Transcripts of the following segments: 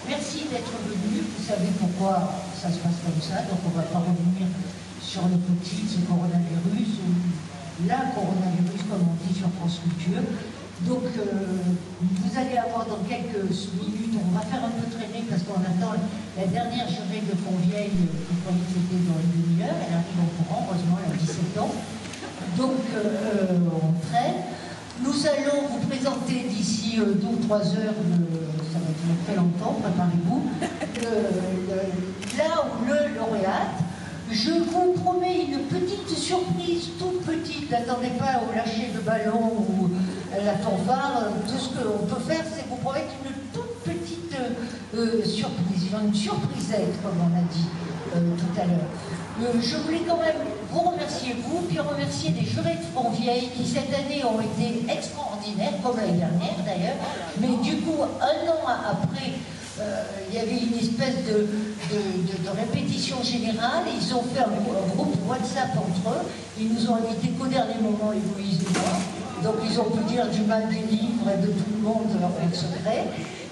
Merci d'être venu. Vous savez pourquoi ça se passe comme ça, donc on ne va pas revenir sur le petit, ce coronavirus, ou la coronavirus, comme on dit sur France Culture. Donc, vous allez avoir dans quelques minutes, on va faire un peu traîner parce qu'on attend la dernière journée de Fontvieille qui croyait que c'était dans une demi-heure. Elle arrive en courant, heureusement, elle a 17 ans. Donc, on traîne. Nous allons vous présenter d'ici 2 ou 3 heures, ça va être très longtemps, préparez-vous, là où le lauréat. Je vous promets une petite surprise, toute petite. N'attendez pas au lâcher de ballon ou à la fanfare. Tout ce qu'on peut faire, c'est vous promettre une toute petite surprise, une surprisette, comme on a dit tout à l'heure. Je voulais quand même vous remercier, vous, puis remercier les jurés de Fontvieille qui, cette année, ont été extraordinaires, comme l'année dernière d'ailleurs. Mais du coup, 1 an après, il y avait une espèce de répétition générale. Ils ont fait un groupe WhatsApp entre eux. Ils nous ont invités qu'au dernier moment, Héloïse et moi. Donc ils ont pu dire du mal des livres et de tout le monde en secret.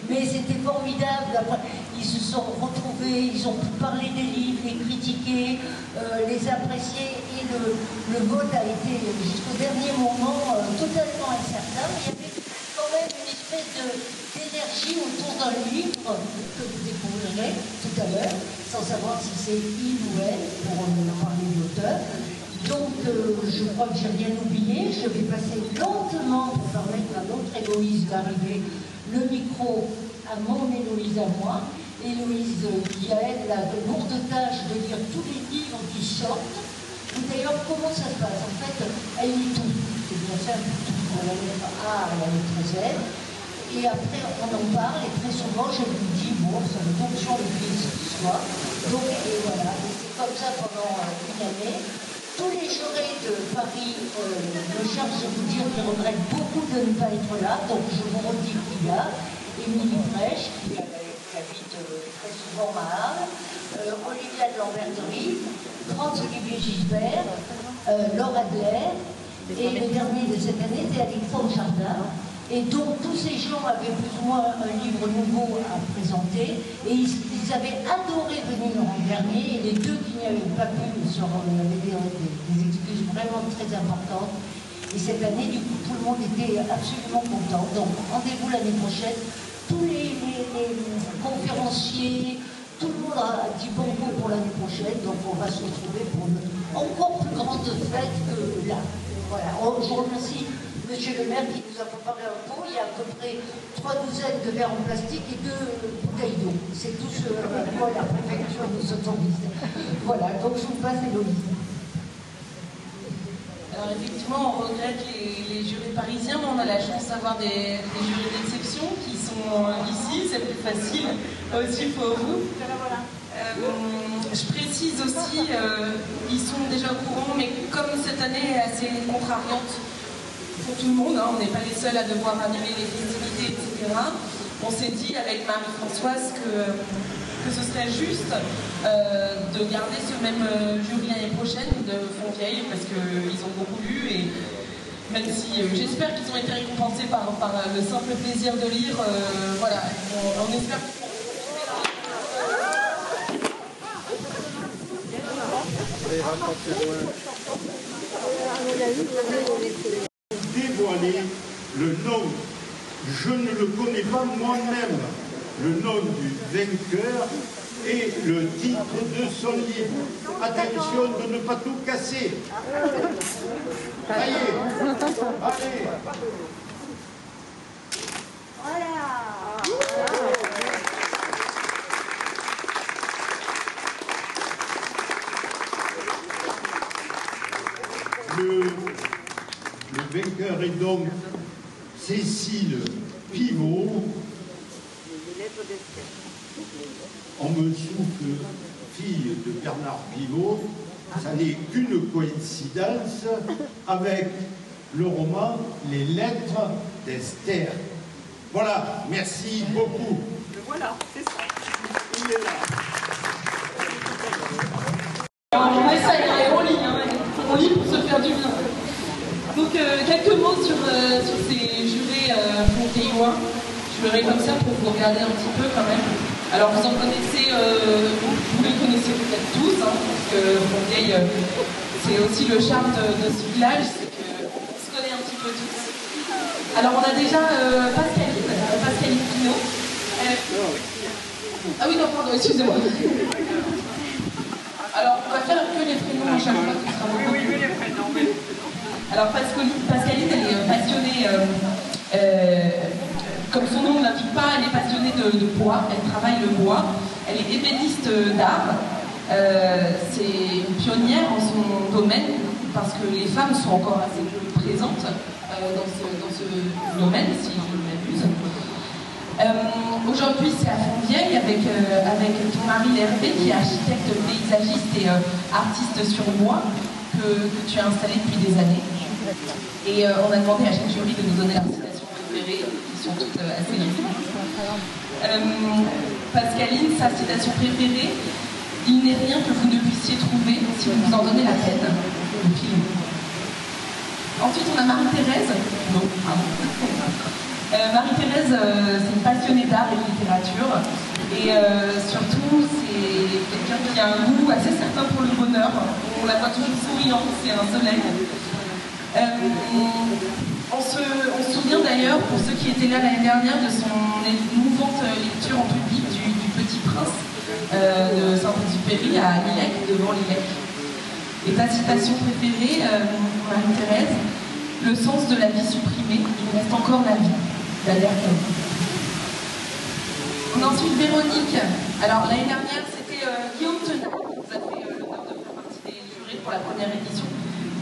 Mais c'était formidable. Après, ils se sont retrouvés, ils ont pu parler des livres, les critiquer, les apprécier. Et le vote a été, jusqu'au dernier moment, totalement incertain. Il y avait quand même une espèce d'énergie autour d'un livre que vous découvrirez tout à l'heure, sans savoir si c'est il ou elle, pour parler de l'auteur. Donc, je crois que j'ai rien oublié. Je vais passer lentement, pour permettre à notre Héloïse d'arriver, le micro à mon Héloïse à moi. Héloïse qui a, elle, la lourde tâche de lire tous les livres qui sortent. D'ailleurs, comment ça se passe? En fait, elle lit tout. C'est bien ça, tout. La lettre A à la lettre Z. Et après, on en parle, et très souvent, je lui dis, bon, ça me tombe sur le pied ce soir. Donc, et voilà. Et c'est comme ça pendant une année. Tous les jurés de Paris me chargent de vous dire qu'ils regrettent beaucoup de ne pas être là. Donc, je vous redis qu'il y a Émilie Frêche, qui habite très souvent à Arles, Olivia de Lamberterie, Franz-Olivier Gisbert, Laure Adler, et le dernier de cette année, c'est Alexandre Jardin. Et donc, tous ces gens avaient plus ou moins un livre nouveau à présenter, et ils avaient adoré venir l'an dernier, et les 2 qui n'y avaient pas pu avaient des excuses vraiment très importantes. Et cette année, du coup, tout le monde était absolument content. Donc, rendez-vous l'année prochaine. Tous les conférenciers, tout le monde a dit bon mot pour l'année prochaine, donc on va se retrouver pour une encore plus grande fête que là. Voilà, je remercie Monsieur le maire qui nous a préparé un pot. Il y a à peu près 3 douzaines de verres en plastique et 2 bouteilles d'eau. C'est tout ce à quoi la préfecture nous autorise. Voilà, donc je vous passe Héloïse. Alors effectivement, on regrette les jurés parisiens, mais on a la chance d'avoir des jurés d'exception qui sont ici, c'est plus facile aussi pour vous. Je précise aussi, ils sont déjà au courant, mais comme cette année est assez contrariante pour tout le monde, hein, on n'est pas les seuls à devoir animer les festivités, etc. On s'est dit avec Marie-Françoise que ce serait juste de garder ce même jury l'année prochaine de Fontvieille, parce qu'ils ont beaucoup lu, et même si j'espère qu'ils ont été récompensés par le simple plaisir de lire, voilà, on espère qu'ils vont dévoiler le nom. Je ne le connais pas moi-même, le nom du vainqueur et le titre de son livre. Attention de ne pas tout casser. Allez, allez. Le vainqueur est donc Cécile Pivot. On me souffle fille de Bernard Pivot. Ça n'est qu'une coïncidence avec le roman Les Lettres d'Esther. Voilà, merci beaucoup. Voilà, c'est ça. Il est là. On essaye, on lit, on lit pour se faire du bien. Donc quelques mots sur ces jurés fontéillois. Je verrai comme ça pour vous regarder un petit peu quand même. Alors vous en connaissez, vous les connaissez peut-être tous, parce que Fonteille, c'est aussi le charme de ce village, c'est qu'on se connaît un petit peu tous. Alors on a déjà Pascaline Pinault. Ah oui, non, pardon, excusez-moi. Alors on va faire que les prénoms à chaque fois, ce sera beaucoup. Oui, les prénoms, oui. Alors Pascaline, elle est passionnée, comme son nom ne l'indique pas, elle est passionnée de bois, elle travaille le bois, elle est ébéniste d'art, c'est une pionnière en son domaine, parce que les femmes sont encore assez peu présentes dans ce domaine, si je ne m'abuse. Aujourd'hui, c'est à Fontvieille avec ton mari Hervé, qui est architecte paysagiste et artiste sur bois, que tu as installé depuis des années. Et on a demandé à chaque jury de nous donner leur citation préférée, qui sont toutes assez libres. Pascaline, sa citation préférée, il n'est rien que vous ne puissiez trouver si vous vous en donnez la peine. Le film. Ensuite, on a Marie-Thérèse. Non, pardon. Marie-Thérèse, c'est une passionnée d'art et de littérature. Et surtout, c'est quelqu'un qui a un goût assez certain pour le bonheur. On la voit toujours souriante, c'est un soleil. On se souvient d'ailleurs, pour ceux qui étaient là l'année dernière, de son émouvante lecture en public du Petit Prince de Saint-Exupéry à Lillec, devant Lillec. Et ta citation préférée, Marie-Thérèse, le sens de la vie supprimée, il reste encore la vie, la dernière. On a ensuite Véronique. Alors l'année dernière, c'était Guillaume Tenard qui nous a fait l'honneur de faire partie des jurés pour la première édition.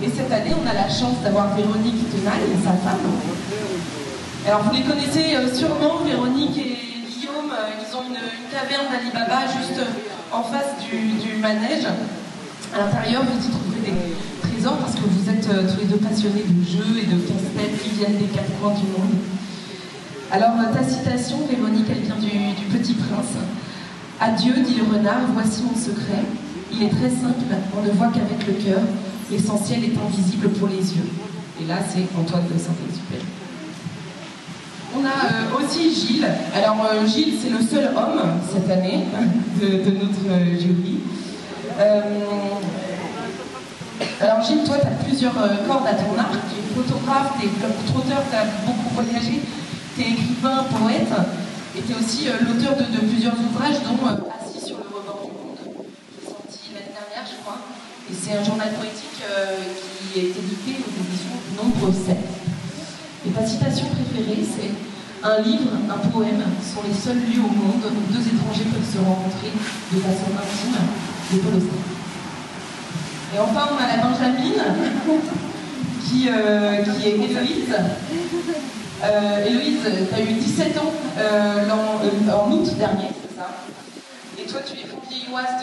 Et cette année, on a la chance d'avoir Véronique Tenaille et sa femme. Alors vous les connaissez sûrement, Véronique et Guillaume, ils ont une caverne d'Alibaba juste en face du manège. À l'intérieur, vous y trouverez des trésors parce que vous êtes tous les deux passionnés de jeux et de casse-têtes qui viennent des quatre coins du monde. Alors ta citation, Véronique, elle vient du Petit Prince. Adieu, dit le renard, voici mon secret. Il est très simple, on ne voit qu'avec le cœur. L'essentiel est invisible pour les yeux. Et là, c'est Antoine de Saint-Exupéry. On a aussi Gilles. Alors, Gilles, c'est le seul homme, cette année, de notre jury. Alors, Gilles, toi, tu as plusieurs cordes à ton arc. Tu es photographe, tu es globe-trotteur, tu as beaucoup voyagé, tu es écrivain, poète, et tu es aussi l'auteur de plusieurs ouvrages, dont Assis sur le rebord du monde, qui est sorti l'année dernière, je crois. Et c'est un journal poétique qui est édité aux éditions Nombre 7. Et ta citation préférée, c'est « Un livre, un poème sont les seuls lieux au monde où deux étrangers peuvent se rencontrer de façon intime, de Paul Auster. » Et enfin, on a la Benjamine, qui est Héloïse. Héloïse, tu as eu 17 ans en août dernier, c'est ça? Et toi, tu es fontvieilloise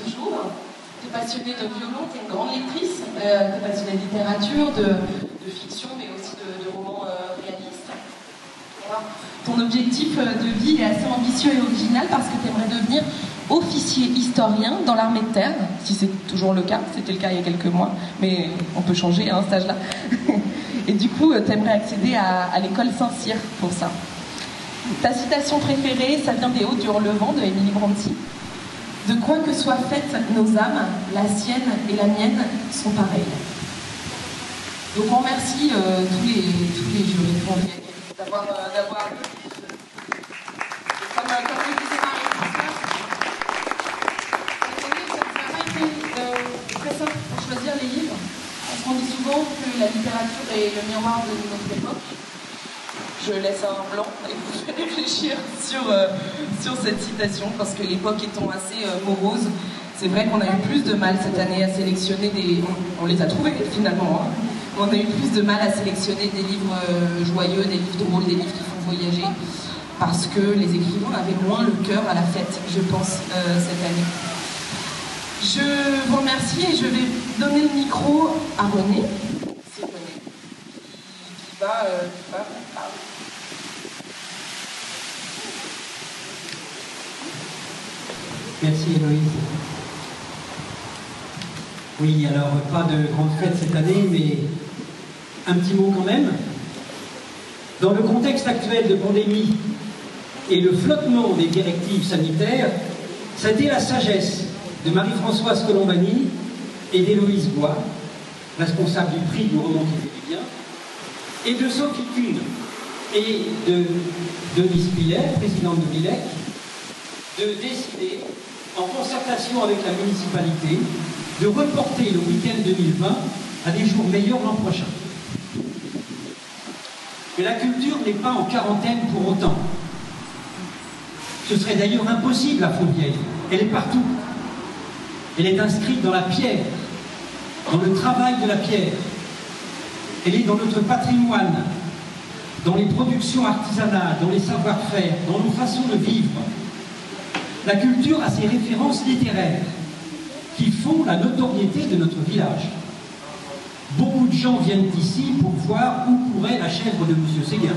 toujours. Tu es passionnée de violon, tu es une grande lectrice, tu es passionnée de littérature, de fiction, mais aussi de romans réalistes. Alors, ton objectif de vie est assez ambitieux et original parce que tu aimerais devenir officier historien dans l'armée de terre, si c'est toujours le cas, c'était le cas il y a quelques mois, mais on peut changer à un stage là. Et du coup, tu aimerais accéder à l'école Saint-Cyr pour ça. Ta citation préférée, ça vient des Hauts du Hurlevent de Émilie Brontë. De quoi que soient faites nos âmes, la sienne et la mienne sont pareilles. Donc on remercie tous les jurys de Fontvieille d'avoir comme le disait Marie-Françoise, ça n'a pas été très simple pour choisir les livres. Parce qu'on dit souvent que la littérature est le miroir de notre époque. Je laisse un blanc et vous faites réfléchir sur cette citation parce que l'époque étant assez morose, c'est vrai qu'on a eu plus de mal cette année à sélectionner des... On les a trouvés finalement, hein. On a eu plus de mal à sélectionner des livres joyeux, des livres drôles, des livres qui font voyager parce que les écrivains avaient moins le cœur à la fête, je pense, cette année. Je vous remercie et je vais donner le micro à René. C'est René qui va parler. Merci Héloïse. Oui, alors pas de grande fête cette année, mais un petit mot quand même. Dans le contexte actuel de pandémie et le flottement des directives sanitaires, ça a été la sagesse de Marie-Françoise Colombani et d'Héloïse Bois, responsable du prix du roman qui fait du bien, et de Sophie Kuhn et de Denis Spiller, présidente de l'ILEC, de décider, en concertation avec la municipalité, de reporter le week-end 2020 à des jours meilleurs l'an prochain. Mais la culture n'est pas en quarantaine pour autant. Ce serait d'ailleurs impossible à Fontvieille. Elle est partout. Elle est inscrite dans la pierre, dans le travail de la pierre. Elle est dans notre patrimoine, dans les productions artisanales, dans les savoir-faire, dans nos façons de vivre. La culture a ses références littéraires qui font la notoriété de notre village. Beaucoup de gens viennent ici pour voir où courait la chèvre de M. Séguin.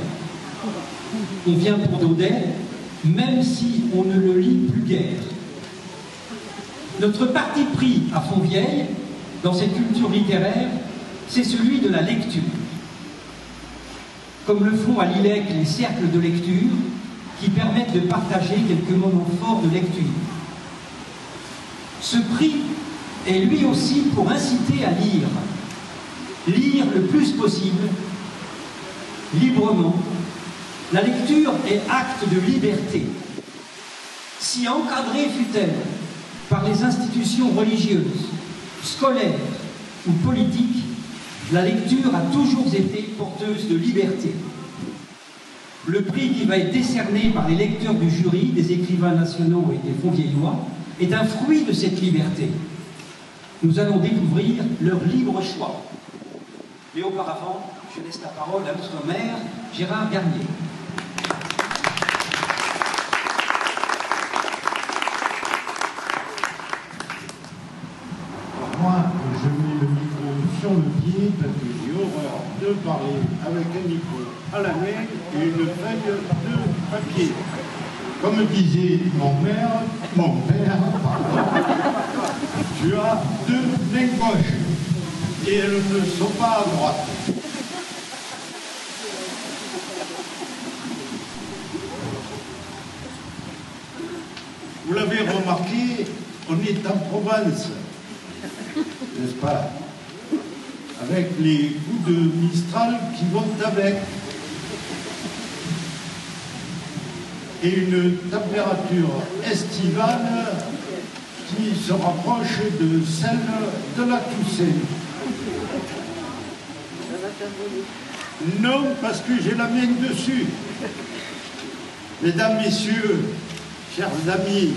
On vient pour Daudet, même si on ne le lit plus guère. Notre parti pris à Fontvieille, dans cette culture littéraire, c'est celui de la lecture. Comme le font à l'ILEC les cercles de lecture, qui permettent de partager quelques moments forts de lecture. Ce prix est lui aussi pour inciter à lire. Lire le plus possible, librement. La lecture est acte de liberté. Si encadrée fut-elle par les institutions religieuses, scolaires ou politiques, la lecture a toujours été porteuse de liberté. Le prix qui va être décerné par les lecteurs du jury, des écrivains nationaux et des Fontvieillois, est un fruit de cette liberté. Nous allons découvrir leur libre choix. Mais auparavant, je laisse la parole à notre maire, Gérard Garnier. Moi, je mets le micro sur le pied parce que j'ai horreur de parler avec un micro à la main et une feuille de papier. Comme disait mon père, pardon, tu as deux mains gauches et elles ne sont pas à droite. Vous l'avez remarqué, on est en Provence, n'est-ce pas? Avec les coups de Mistral qui vont avec. Et une température estivale qui se rapproche de celle de la Toussaint. Non, parce que j'ai la main dessus. Mesdames, Messieurs, chers amis,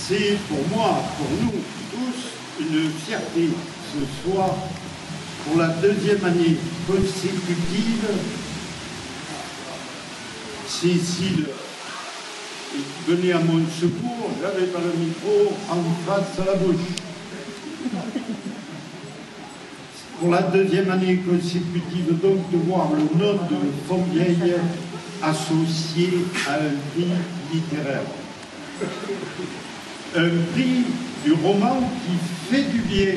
c'est pour moi, pour nous tous, une fierté ce soir, pour la deuxième année consécutive. Cécile venait à mon secours, j'avais pas le micro en face à la bouche. Pour la deuxième année consécutive, donc, de voir le nom de Fontvieille associé à un prix littéraire. Un prix du roman qui fait du bien.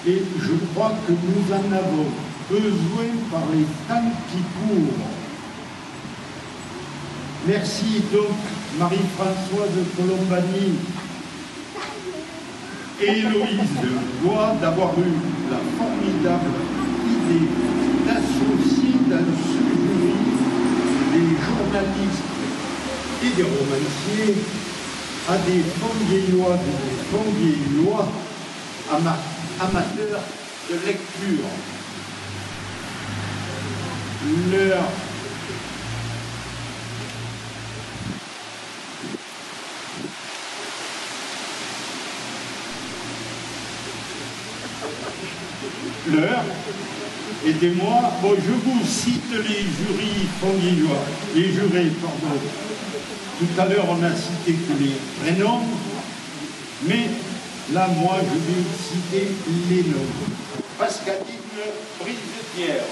Et je crois que nous en avons besoin par les temps qui courent. Merci donc Marie-Françoise Colombani et Héloïse Bois d'avoir eu la formidable idée d'associer dans ce jury des journalistes et des romanciers à des Fontvieillois et des Fontvieillois amateurs de lecture. Aidez-moi, bon, je vous cite les jurys fontvieillois, les jurés, pardon. Tout à l'heure, on a cité que les prénoms, mais là, moi, je vais citer les noms. Pascaline Brisetière,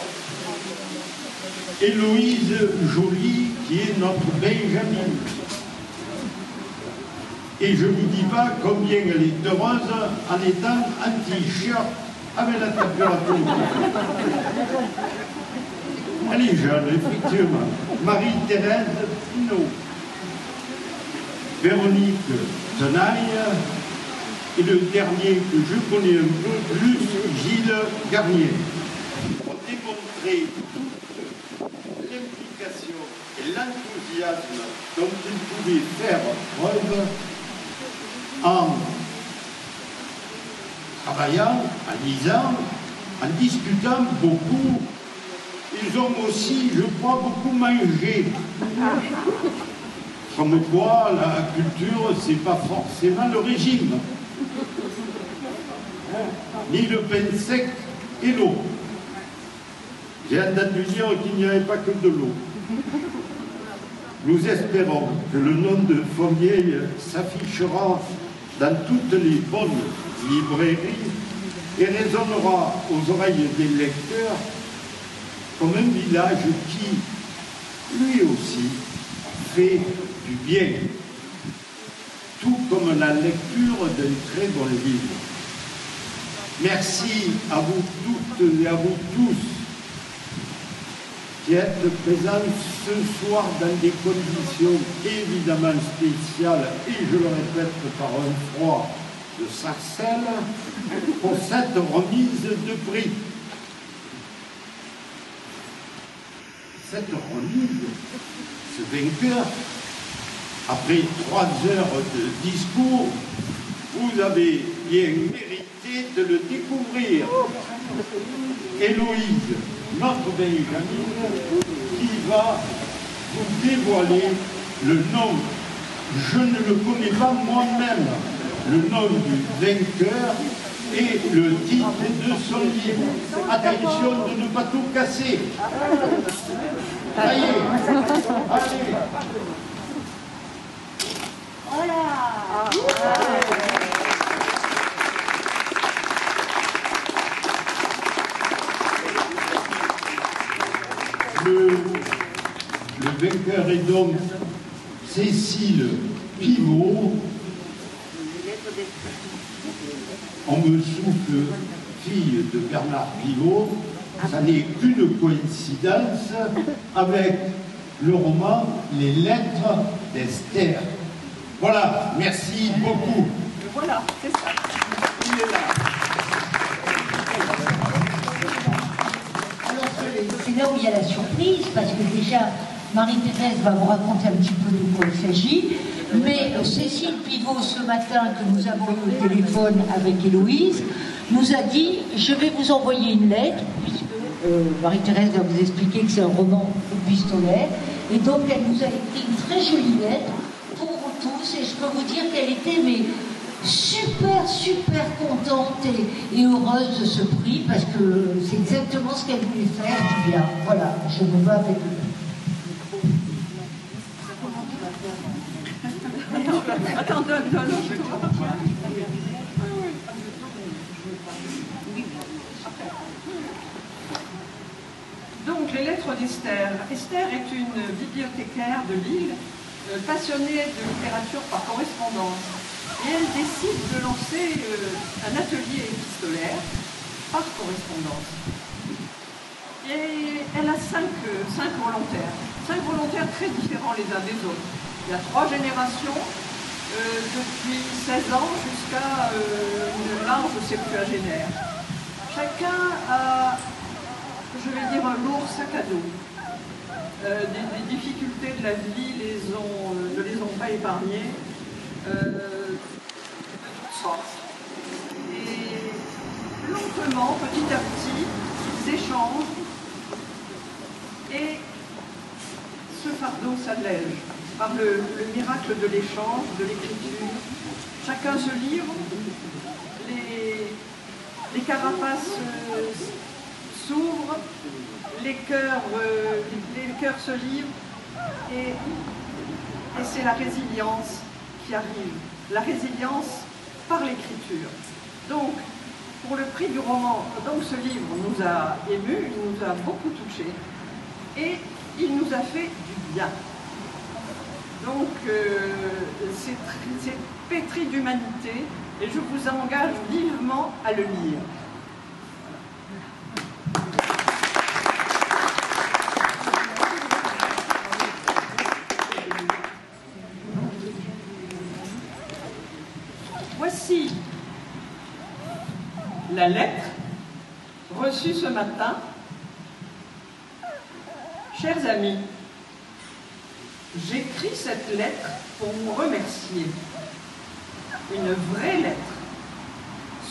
Héloïse Joly, qui est notre Benjamin. Et je ne vous dis pas combien elle est heureuse en étant en t-shirt avec la température. Elle est jeune, effectivement. Marie-Thérèse Pinault, Véronique Tenaille, et le dernier que je connais un peu plus, Gilles Garnier, ont démontré l'implication et l'enthousiasme dont ils pouvaient faire preuve en travaillant, en lisant, en discutant beaucoup. Ils ont aussi, je crois, beaucoup mangé. Comme quoi, la culture, c'est pas forcément le régime. Ni le pain sec et l'eau. J'ai entendu dire qu'il n'y avait pas que de l'eau. Nous espérons que le nom de Fontvieille s'affichera dans toutes les bonnes librairies et résonnera aux oreilles des lecteurs comme un village qui, lui aussi, fait du bien, tout comme la lecture d'un très bon livre. Merci à vous toutes et à vous tous qui êtes présents ce soir dans des conditions évidemment spéciales et je le répète par un froid de sarcelle pour cette remise de prix. Cette remise, ce vainqueur, après 3 heures de discours, vous avez bien mérité de le découvrir. Héloïse, notre Benjamin, qui va vous dévoiler le nom, je ne le connais pas moi-même, le nom du vainqueur et le titre de son livre. Attention de ne pas tout casser. Ça y est, allez. Le vainqueur est donc Cécile Pivot. On me souffle fille de Bernard Pivot. Ça n'est qu'une coïncidence avec le roman Les Lettres d'Esther. Voilà, merci beaucoup. Voilà, c'est ça. Il est là. Alors c'est là où il y a la surprise, parce que déjà, Marie-Thérèse va vous raconter un petit peu de quoi il s'agit, mais Cécile Pivot, ce matin, que nous avons eu au téléphone avec Héloïse, nous a dit « Je vais vous envoyer une lettre », puisque Marie-Thérèse va vous expliquer que c'est un roman épistolaire, et donc elle nous a écrit une très jolie lettre pour vous tous, et je peux vous dire qu'elle était super contente et heureuse de ce prix, parce que c'est exactement ce qu'elle voulait faire du bien. Voilà, je me bats avec le Attends, donne. Donc, les lettres d'Esther. Esther est une bibliothécaire de Lille, passionnée de littérature par correspondance. Et elle décide de lancer un atelier épistolaire par correspondance. Et elle a cinq volontaires. 5 volontaires très différents les uns des autres. Il y a 3 générations, depuis 16 ans jusqu'à une large septuagénaire. Chacun a, je vais dire, un lourd sac à dos. Des difficultés de la vie ne les ont pas épargnées, de toutes sortes. Et lentement, petit à petit, ils échangent et ce fardeau s'allège par le miracle de l'échange, de l'écriture. Chacun se livre, les carapaces s'ouvrent, les cœurs se livrent, et c'est la résilience qui arrive. La résilience par l'écriture. Donc, pour le prix du roman, donc ce livre nous a émus, il nous a beaucoup touchés, et il nous a fait du bien. Donc, c'est pétri d'humanité et je vous engage vivement à le lire. Voici la lettre reçue ce matin. Chers amis, j'écris cette lettre pour vous remercier. Une vraie lettre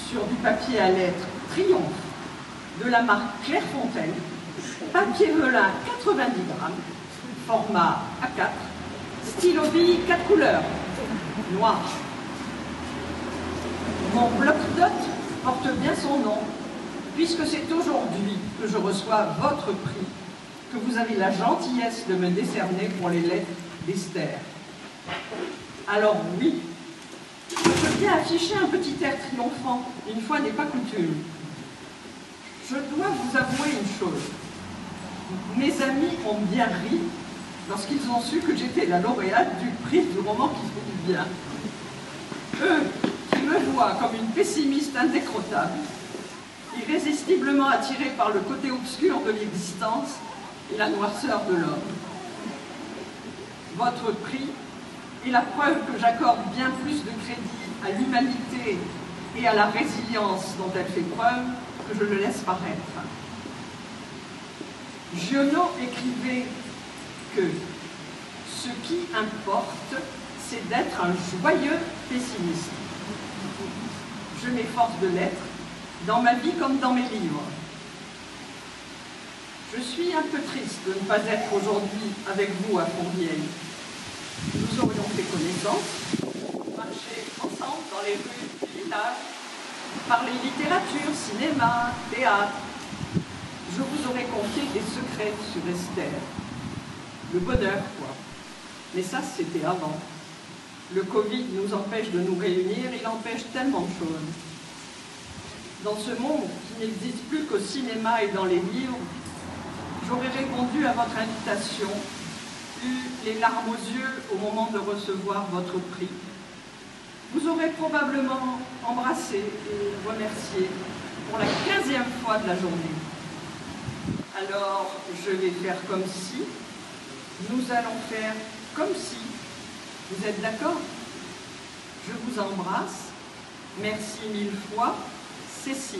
sur du papier à lettres Triomphe de la marque Clairefontaine, papier velin 90 grammes, format A4, stylo bille 4 couleurs, noir. Mon bloc-notes porte bien son nom, puisque c'est aujourd'hui que je reçois votre prix, que vous avez la gentillesse de me décerner pour les lettres d'Esther. Alors oui, je peux bien afficher un petit air triomphant, une fois n'est pas coutume. Je dois vous avouer une chose. Mes amis ont bien ri lorsqu'ils ont su que j'étais la lauréate du prix du roman qui se dit bien. Eux, qui me voient comme une pessimiste indécrottable, irrésistiblement attirée par le côté obscur de l'existence et la noirceur de l'homme. Votre prix est la preuve que j'accorde bien plus de crédit à l'humanité et à la résilience dont elle fait preuve que je le laisse paraître. Giono écrivait que ce qui importe, c'est d'être un joyeux pessimiste. Je m'efforce de l'être, dans ma vie comme dans mes livres. Je suis un peu triste de ne pas être aujourd'hui avec vous à Fontvieille. Nous aurions fait connaissance, marché ensemble dans les rues du village, parler littérature, cinéma, théâtre. Je vous aurais confié des secrets sur Esther. Le bonheur, quoi. Mais ça, c'était avant. Le Covid nous empêche de nous réunir, il empêche tellement de choses. Dans ce monde qui n'existe plus qu'au cinéma et dans les livres, j'aurais répondu à votre invitation, eu les larmes aux yeux au moment de recevoir votre prix. Vous aurez probablement embrassé et remercié pour la 15e fois de la journée. Alors, je vais faire comme si, nous allons faire comme si. Vous êtes d'accord? Je vous embrasse. Merci 1000 fois. Cécile.